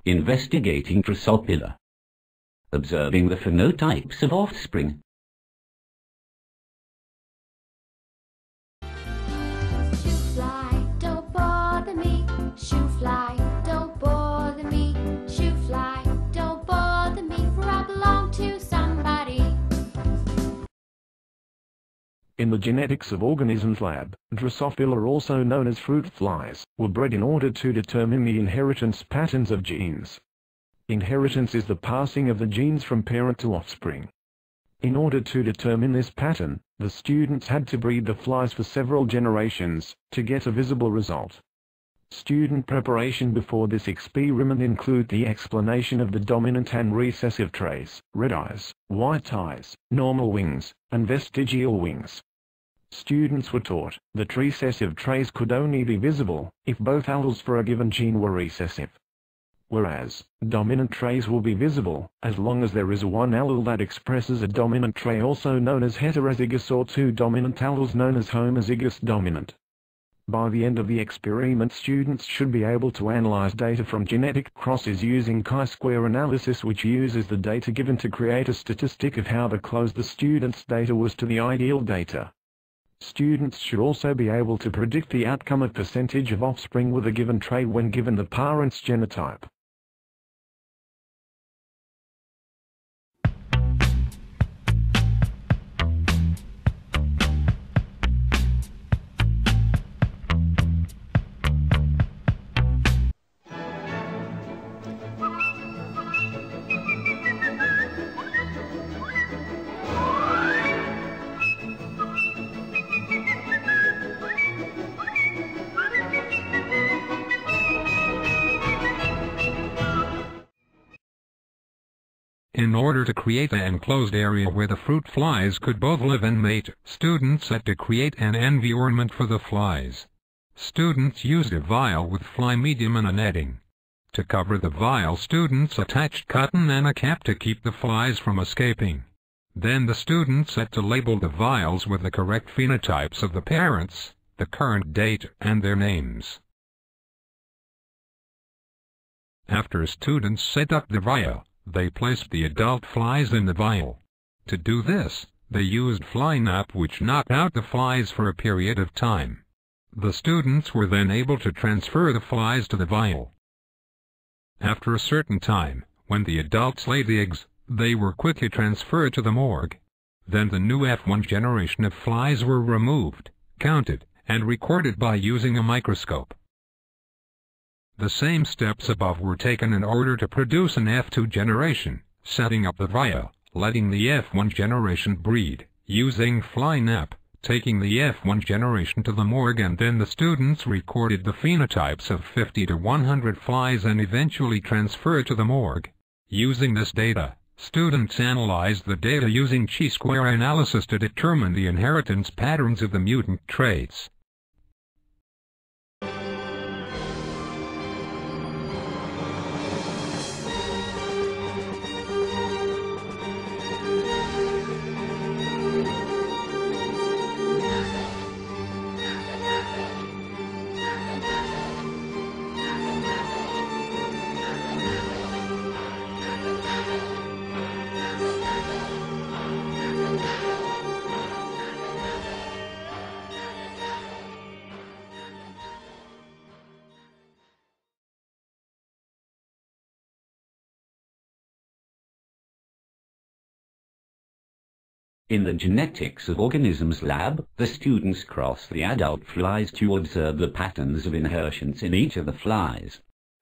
Investigating Drosophila. Observing the phenotypes of offspring. Shoo fly, don't bother me. Shoo fly, don't bother me. Shoo fly, don't bother me, for I belong to somebody. In the Genetics of Organisms lab, Drosophila, also known as fruit flies, were bred in order to determine the inheritance patterns of genes. Inheritance is the passing of the genes from parent to offspring. In order to determine this pattern, the students had to breed the flies for several generations, to get a visible result. Student preparation before this experiment include the explanation of the dominant and recessive traits, red eyes, white eyes, normal wings, and vestigial wings. Students were taught that recessive traits could only be visible if both alleles for a given gene were recessive, whereas dominant traits will be visible as long as there is one allele that expresses a dominant trait, also known as heterozygous, or two dominant alleles known as homozygous dominant. By the end of the experiment, students should be able to analyze data from genetic crosses using chi-square analysis, which uses the data given to create a statistic of how close the student's data was to the ideal data. Students should also be able to predict the outcome of percentage of offspring with a given trait when given the parent's genotype. In order to create an enclosed area where the fruit flies could both live and mate, students had to create an environment for the flies. Students used a vial with fly medium and a netting. To cover the vial, students attached cotton and a cap to keep the flies from escaping. Then the students had to label the vials with the correct phenotypes of the parents, the current date, and their names. After students set up the vial, they placed the adult flies in the vial. To do this, they used fly nap, which knocked out the flies for a period of time. The students were then able to transfer the flies to the vial. After a certain time, when the adults laid the eggs, they were quickly transferred to the morgue. Then the new F1 generation of flies were removed, counted, and recorded by using a microscope. The same steps above were taken in order to produce an F2 generation, setting up the vial, letting the F1 generation breed, using fly nap, taking the F1 generation to the morgue, and then the students recorded the phenotypes of 50 to 100 flies and eventually transferred to the morgue. Using this data, students analyzed the data using chi-square analysis to determine the inheritance patterns of the mutant traits. In the Genetics of Organisms lab, the students cross the adult flies to observe the patterns of inheritance in each of the flies.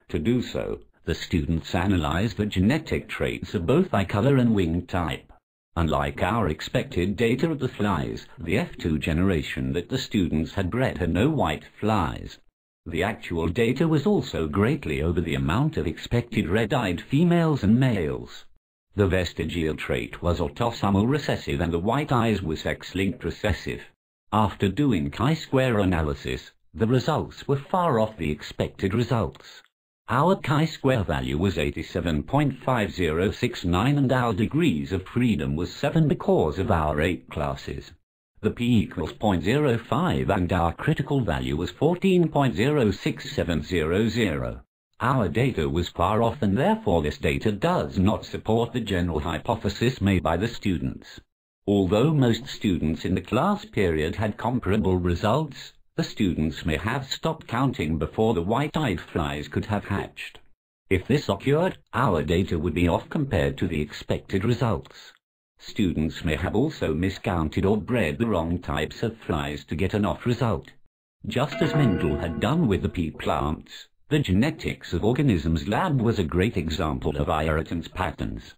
To do so, the students analyze the genetic traits of both eye color and wing type. Unlike our expected data of the flies, the F2 generation that the students had bred had no white flies. The actual data was also greatly over the amount of expected red-eyed females and males. The vestigial trait was autosomal recessive and the white eyes were sex-linked recessive. After doing chi-square analysis, the results were far off the expected results. Our chi-square value was 87.5069 and our degrees of freedom was 7 because of our 8 classes. The p equals 0.05 and our critical value was 14.06700. Our data was far off, and therefore this data does not support the general hypothesis made by the students. Although most students in the class period had comparable results, the students may have stopped counting before the white-eyed flies could have hatched. If this occurred, our data would be off compared to the expected results. Students may have also miscounted or bred the wrong types of flies to get an off result. Just as Mendel had done with the pea plants, the Genetics of Organisms lab was a great example of inheritance patterns.